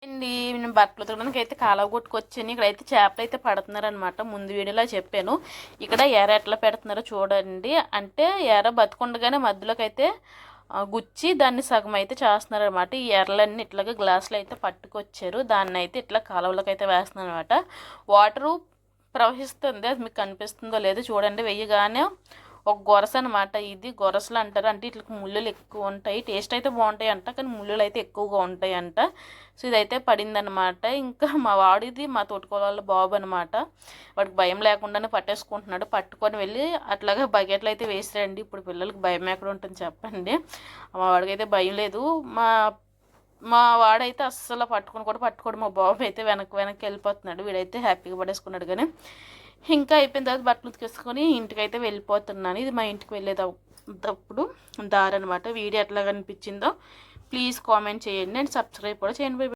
అండి నేను బట్టలు ఉతకడానికి అయితే కాలువ కొట్టుకొచ్చాను. ఇక్కడైతే చేపలు అయితే పడుతున్నారనమాట. ముందు వీడియోలో చెప్పాను. ఇక్కడ ఎర ఎట్లా పెడుతున్నారో చూడండి. అంటే ఎర బతుకుండగానే మధ్యలోకి అయితే గుచ్చి దాన్ని సగం అయితే చేస్తున్నారనమాట. ఈ ఎర్రలన్నీ ఇట్లాగా గ్లాసులు అయితే పట్టుకొచ్చారు. దాన్ని అయితే ఇట్లా కాలువలోకి అయితే వేస్తున్నారు అనమాట. వాటరు ప్రవహిస్తుంది, అది మీకు కనిపిస్తుందో లేదో చూడండి. వెయ్యగానే ఒక గొరస అనమాట. ఇది గొరసలు అంటారు. అంటే ఇట్లా ముళ్ళులు ఎక్కువ ఉంటాయి. టేస్ట్ అయితే బాగుంటాయి అంట, కానీ ముళ్ళులు అయితే ఎక్కువగా ఉంటాయి అంట. సో ఇదైతే పడిందనమాట. ఇంకా మా వాడిది మా తోటికోళ్ళ బాబు అనమాట. వాడికి భయం లేకుండానే పట్టేసుకుంటున్నాడు. పట్టుకొని వెళ్ళి అట్లాగా బకెట్లు అయితే వేసారండి. ఇప్పుడు పిల్లలకి భయం ఎక్కడ ఉంటుంది చెప్పండి. మా వాడికి అయితే భయం లేదు. మా వాడైతే అస్సలు పట్టుకోడు. మా బాబు అయితే వెనక్కి వెళ్ళిపోతున్నాడు. వీడైతే హ్యాపీగా పడేసుకున్నాడు. కానీ ఇంకా అయిపోయిన తర్వాత బట్టలు ఉతికేసుకొని ఇంటికైతే వెళ్ళిపోతున్నాను. ఇది మా ఇంటికి వెళ్ళేటప్పుడు దారి అనమాట. వీడియో ఎట్లా కనిపించిందో ప్లీజ్ కామెంట్ చేయండి అండ్ సబ్స్క్రైబ్ కూడా చేయండి.